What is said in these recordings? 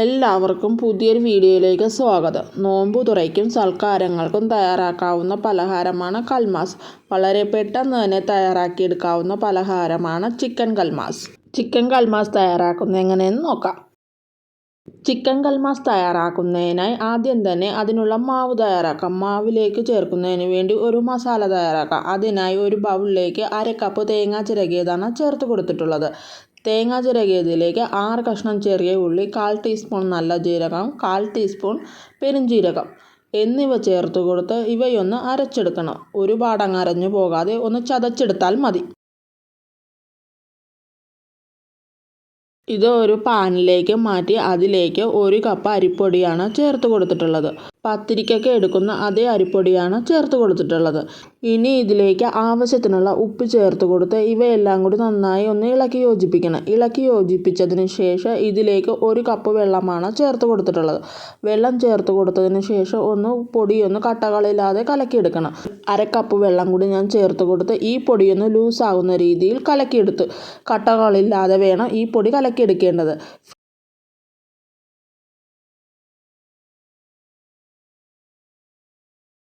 എല്ലാവർക്കും പുതിയൊരു വീഡിയോയിലേക്ക് സ്വാഗതം. നോമ്പ് തുറയ്ക്കും സൽക്കാരങ്ങൾക്കും തയ്യാറാക്കാവുന്ന പലഹാരമാണ് കൽമാസ്. വളരെ പെട്ടെന്ന് തന്നെ തയ്യാറാക്കിയെടുക്കാവുന്ന പലഹാരമാണ് ചിക്കൻ കൽമാസ്. ചിക്കൻ കൽമാസ് തയ്യാറാക്കുന്നത് എങ്ങനെയെന്ന് നോക്കാം. ചിക്കൻ കൽമാസ് തയ്യാറാക്കുന്നതിനായി ആദ്യം തന്നെ അതിനുള്ള മാവ് തയ്യാറാക്കാം. മാവിലേക്ക് ചേർക്കുന്നതിന് വേണ്ടി ഒരു മസാല തയ്യാറാക്കാം. അതിനായി ഒരു ബൗളിലേക്ക് 1/2 കപ്പ് തേങ്ങ ചിരകിയതാണ് ചേർത്ത് കൊടുത്തിട്ടുള്ളത്. തേങ്ങ ചിരകിയതിലേക്ക് 6 കഷ്ണം ചെറിയ ഉള്ളി, 1/4 ടീസ്പൂൺ നല്ല ജീരകം, 1/4 ടീസ്പൂൺ പെരുംജീരകം എന്നിവ ചേർത്ത് കൊടുത്ത് ഇവയൊന്ന് അരച്ചെടുക്കണം. ഒരുപാടങ്ങ് അരഞ്ഞു പോകാതെ ഒന്ന് ചതച്ചെടുത്താൽ മതി. ഇത് ഒരു പാനിലേക്ക് മാറ്റി അതിലേക്ക് 1 കപ്പ് അരിപ്പൊടിയാണ് ചേർത്ത് കൊടുത്തിട്ടുള്ളത്. പത്തിരിക്കൊക്കെ എടുക്കുന്ന അതേ അരിപ്പൊടിയാണ് ചേർത്ത് കൊടുത്തിട്ടുള്ളത്. ഇനി ഇതിലേക്ക് ആവശ്യത്തിനുള്ള ഉപ്പ് ചേർത്ത് കൊടുത്ത് ഇവയെല്ലാം കൂടി നന്നായി ഒന്ന് ഇളക്കി യോജിപ്പിക്കണം. ഇളക്കി യോജിപ്പിച്ചതിന് ശേഷം ഇതിലേക്ക് 1 കപ്പ് വെള്ളമാണ് ചേർത്ത് കൊടുത്തിട്ടുള്ളത്. വെള്ളം ചേർത്ത് കൊടുത്തതിന് ശേഷം പൊടിയൊന്ന് കട്ടകളില്ലാതെ കലക്കിയെടുക്കണം. 1/2 കപ്പ് വെള്ളം കൂടി ഞാൻ ചേർത്ത് കൊടുത്ത് ഈ പൊടിയൊന്ന് ലൂസാകുന്ന രീതിയിൽ കലക്കിയെടുത്ത്. കട്ടകളില്ലാതെ വേണം ഈ പൊടി കലക്കിയെടുക്കേണ്ടത്.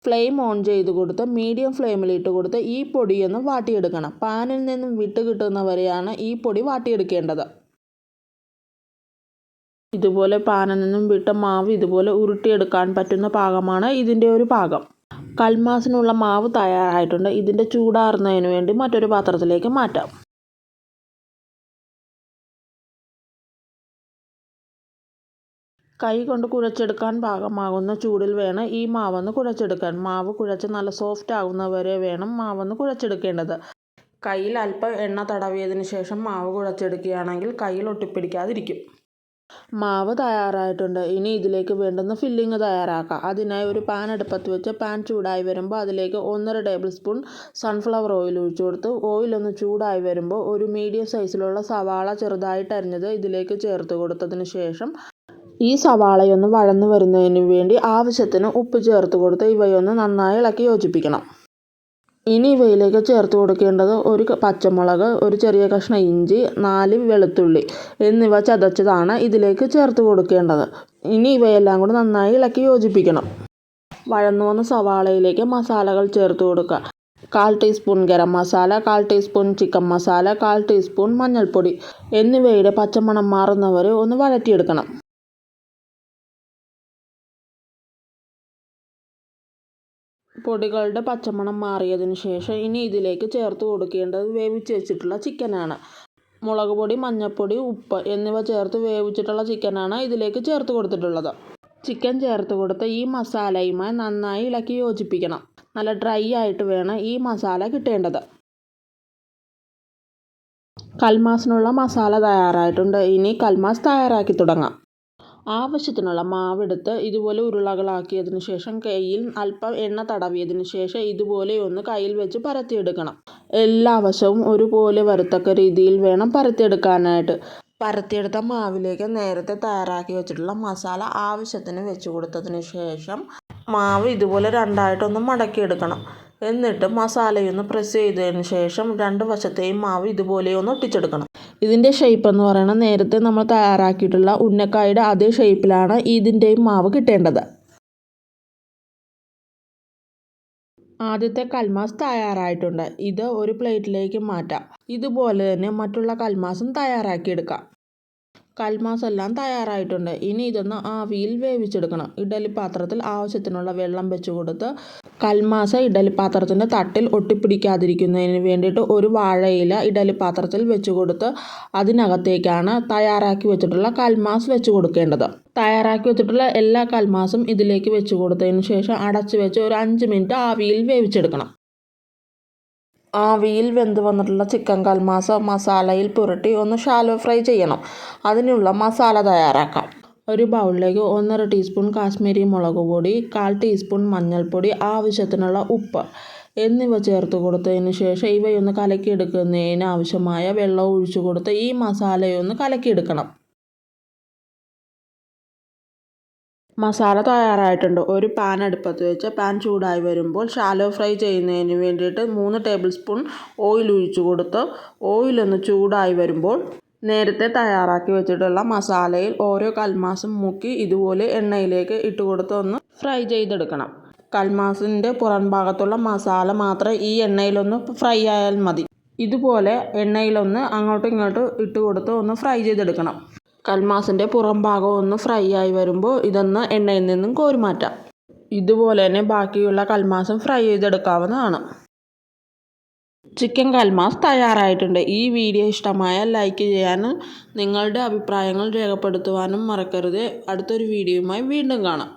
ഫ്ലെയിം ഓൺ ചെയ്ത് കൊടുത്ത് മീഡിയം ഫ്ലെയിമിലിട്ട് കൊടുത്ത് ഈ പൊടിയൊന്ന് വാട്ടിയെടുക്കണം. പാനിൽ നിന്നും വിട്ട് കിട്ടുന്നവരെയാണ് ഈ പൊടി വാട്ടിയെടുക്കേണ്ടത്. ഇതുപോലെ പാനിൽ നിന്നും വിട്ട മാവ് ഇതുപോലെ ഉരുട്ടിയെടുക്കാൻ പറ്റുന്ന പാകമാണ് ഇതിൻ്റെ ഒരു പാകം. കൽമാസിനുള്ള മാവ് തയ്യാറായിട്ടുണ്ട്. ഇതിൻ്റെ ചൂടാറുന്നതിന് വേണ്ടി മറ്റൊരു പാത്രത്തിലേക്ക് മാറ്റാം. കൈ കൊണ്ട് കുഴച്ചെടുക്കാൻ പാകമാകുന്ന ചൂടിൽ വേണം ഈ മാവൊന്ന് കുഴച്ചെടുക്കാൻ. മാവ് കുഴച്ച് നല്ല സോഫ്റ്റ് ആകുന്നവരെ വേണം മാവൊന്ന് കുഴച്ചെടുക്കേണ്ടത്. കയ്യിൽ അല്പം എണ്ണ തടവിയതിന് ശേഷം മാവ് കുഴച്ചെടുക്കുകയാണെങ്കിൽ കയ്യിൽ ഒട്ടിപ്പിടിക്കാതിരിക്കും. മാവ് തയ്യാറായിട്ടുണ്ട്. ഇനി ഇതിലേക്ക് വേണ്ടുന്ന ഫില്ലിങ് തയ്യാറാക്കാം. അതിനായി ഒരു പാൻ അടുപ്പത്ത് വെച്ച് പാൻ ചൂടായി വരുമ്പോൾ അതിലേക്ക് 1.5 ടേബിൾ സ്പൂൺ സൺഫ്ലവർ ഓയിൽ ഒഴിച്ചു കൊടുത്ത് ഓയിലൊന്ന് ചൂടായി വരുമ്പോൾ ഒരു മീഡിയം സൈസിലുള്ള സവാള ചെറുതായിട്ട് അരിഞ്ഞത് ഇതിലേക്ക് ചേർത്ത് കൊടുത്തതിന് ശേഷം ഈ സവാളയൊന്ന് വഴന്നു വരുന്നതിന് വേണ്ടി ആവശ്യത്തിന് ഉപ്പ് ചേർത്ത് കൊടുത്ത് ഇവയൊന്ന് നന്നായി ഇളക്കി യോജിപ്പിക്കണം. ഇനി ഇവയിലേക്ക് ചേർത്ത് കൊടുക്കേണ്ടത് 1 പച്ചമുളക്, ഒരു ചെറിയ കഷ്ണം ഇഞ്ചി, 4 വെളുത്തുള്ളി എന്നിവ ചതച്ചതാണ് ഇതിലേക്ക് ചേർത്ത് കൊടുക്കേണ്ടത്. ഇനി ഇവയെല്ലാം കൂടി നന്നായി ഇളക്കി യോജിപ്പിക്കണം. വഴന്നു വന്ന സവാളയിലേക്ക് മസാലകൾ ചേർത്ത് കൊടുക്കുക. 1/4 teaspoon garam masala, 1/4 teaspoon chicken masala, 1/4 teaspoon മഞ്ഞൾപ്പൊടി എന്നിവയുടെ പച്ചമണം മാറുന്നവരെ ഒന്ന് വഴറ്റിയെടുക്കണം. പൊടികളുടെ പച്ചമണം മാറിയതിന് ശേഷം ഇനി ഇതിലേക്ക് ചേർത്ത് കൊടുക്കേണ്ടത് വേവിച്ച് വെച്ചിട്ടുള്ള ചിക്കനാണ്. മുളക് പൊടി, മഞ്ഞൾപ്പൊടി, ഉപ്പ് എന്നിവ ചേർത്ത് വേവിച്ചിട്ടുള്ള ചിക്കനാണ് ഇതിലേക്ക് ചേർത്ത് കൊടുത്തിട്ടുള്ളത്. ചിക്കൻ ചേർത്ത് കൊടുത്ത് ഈ മസാലയുമായി നന്നായി ഇളക്കി യോജിപ്പിക്കണം. നല്ല ഡ്രൈ ആയിട്ട് വേണം ഈ മസാല കിട്ടേണ്ടത്. കൽമാസിനുള്ള മസാല തയ്യാറായിട്ടുണ്ട്. ഇനി കൽമാസ് തയ്യാറാക്കി തുടങ്ങാം. ആവശ്യത്തിനുള്ള മാവെടുത്ത് ഇതുപോലെ ഉരുളകളാക്കിയതിന് ശേഷം കയ്യിൽ അല്പം എണ്ണ തടവിയതിന് ശേഷം ഇതുപോലെ ഒന്ന് കയ്യിൽ വെച്ച് പരത്തിയെടുക്കണം. എല്ലാ വശവും ഒരുപോലെ വരത്തക്ക രീതിയിൽ വേണം പരത്തിയെടുക്കാനായിട്ട്. പരത്തിയെടുത്ത മാവിലേക്ക് നേരത്തെ തയ്യാറാക്കി വെച്ചിട്ടുള്ള മസാല ആവശ്യത്തിന് വെച്ച് കൊടുത്തതിന് ശേഷം മാവ് ഇതുപോലെ രണ്ടായിട്ടൊന്ന് മടക്കിയെടുക്കണം. എന്നിട്ട് മസാലയൊന്ന് പ്രസ് ചെയ്തതിന് ശേഷം 2 വശത്തെയും മാവ് ഇതുപോലെ ഒന്ന് ഒട്ടിച്ചെടുക്കണം. ഇതിൻ്റെ ഷേപ്പ് എന്ന് പറയുന്നത് നേരത്തെ നമ്മൾ തയ്യാറാക്കിയിട്ടുള്ള ഉന്നക്കായുടെ അതേ ഷേപ്പിലാണ് ഇതിൻ്റെയും മാവ് കിട്ടേണ്ടത്. ആദ്യത്തെ കൽമാസ് തയ്യാറായിട്ടുണ്ട്. ഇത് ഒരു പ്ലേറ്റിലേക്ക് മാറ്റാം. ഇതുപോലെ തന്നെ മറ്റുള്ള കൽമാസും തയ്യാറാക്കിയെടുക്കാം. കൽമാസ് എല്ലാം തയ്യാറായിട്ടുണ്ട്. ഇനി ഇതൊന്ന് ആവിയിൽ വേവിച്ചെടുക്കണം. ഇഡ്ഡലി പാത്രത്തിൽ ആവശ്യത്തിനുള്ള വെള്ളം വെച്ച് കൊടുത്ത് കൽമാസ് ഇഡ്ഡലി പാത്രത്തിൻ്റെ തട്ടിൽ ഒട്ടിപ്പിടിക്കാതിരിക്കുന്നതിന് വേണ്ടിയിട്ട് ഒരു വാഴയില ഇഡ്ഡലി പാത്രത്തിൽ വെച്ച് കൊടുത്ത് അതിനകത്തേക്കാണ് തയ്യാറാക്കി വെച്ചിട്ടുള്ള കൽമാസ് വെച്ച് കൊടുക്കേണ്ടത്. തയ്യാറാക്കി വെച്ചിട്ടുള്ള എല്ലാ കൽമാസും ഇതിലേക്ക് വെച്ച് കൊടുത്തതിന് ശേഷം അടച്ച് വെച്ച് ഒരു 5 മിനിറ്റ് ആവിയിൽ വേവിച്ചെടുക്കണം. ആവിയിൽ വെന്ത് വന്നിട്ടുള്ള ചിക്കൻ കൽമാസ് മസാലയിൽ പുരട്ടി ഒന്ന് ഷാലോ ഫ്രൈ ചെയ്യണം. അതിനുള്ള മസാല തയ്യാറാക്കാം. ഒരു ബൗളിലേക്ക് 1.5 ടീസ്പൂൺ കാശ്മീരി മുളക് പൊടി, 1/4 ടീസ്പൂൺ മഞ്ഞൾപ്പൊടി, ആവശ്യത്തിനുള്ള ഉപ്പ് എന്നിവ ചേർത്ത് കൊടുത്തതിന് ശേഷം ഇവയൊന്ന് കലക്കിയെടുക്കുന്നതിന് ആവശ്യമായ വെള്ളം ഒഴിച്ചു കൊടുത്ത് ഈ മസാലയൊന്ന് കലക്കിയെടുക്കണം. മസാല തയ്യാറായിട്ടുണ്ട്. ഒരു പാൻ അടുപ്പത്ത് വെച്ച് പാൻ ചൂടായി വരുമ്പോൾ ഷാലോ ഫ്രൈ ചെയ്യുന്നതിന് വേണ്ടിയിട്ട് 3 ടേബിൾ സ്പൂൺ ഓയിൽ ഒഴിച്ചു കൊടുത്ത് ഓയിലൊന്ന് ചൂടായി വരുമ്പോൾ നേരത്തെ തയ്യാറാക്കി വെച്ചിട്ടുള്ള മസാലയിൽ ഓരോ കൽമാസും മുക്കി ഇതുപോലെ എണ്ണയിലേക്ക് ഇട്ട് കൊടുത്ത് ഒന്ന് ഫ്രൈ ചെയ്തെടുക്കണം. കൽമാസിൻ്റെ പുറം ഭാഗത്തുള്ള മസാല മാത്രം ഈ എണ്ണയിലൊന്ന് ഫ്രൈ ആയാൽ മതി. ഇതുപോലെ എണ്ണയിലൊന്ന് അങ്ങോട്ടും ഇങ്ങോട്ടും ഇട്ട് കൊടുത്ത് ഒന്ന് ഫ്രൈ ചെയ്തെടുക്കണം. കൽമാസിൻ്റെ പുറം ഭാഗം ഒന്ന് ഫ്രൈ ആയി വരുമ്പോൾ ഇതൊന്ന് എണ്ണയിൽ നിന്നും കോരി മാറ്റാം. ഇതുപോലെ തന്നെ ബാക്കിയുള്ള കൽമാസും ഫ്രൈ ചെയ്തെടുക്കാവുന്നതാണ്. ചിക്കൻ കൽമാസ് തയ്യാറായിട്ടുണ്ട്. ഈ വീഡിയോ ഇഷ്ടമായാൽ ലൈക്ക് ചെയ്യാനും നിങ്ങളുടെ അഭിപ്രായങ്ങൾ രേഖപ്പെടുത്തുവാനും മറക്കരുത്. അടുത്തൊരു വീഡിയോയുമായി വീണ്ടും കാണാം.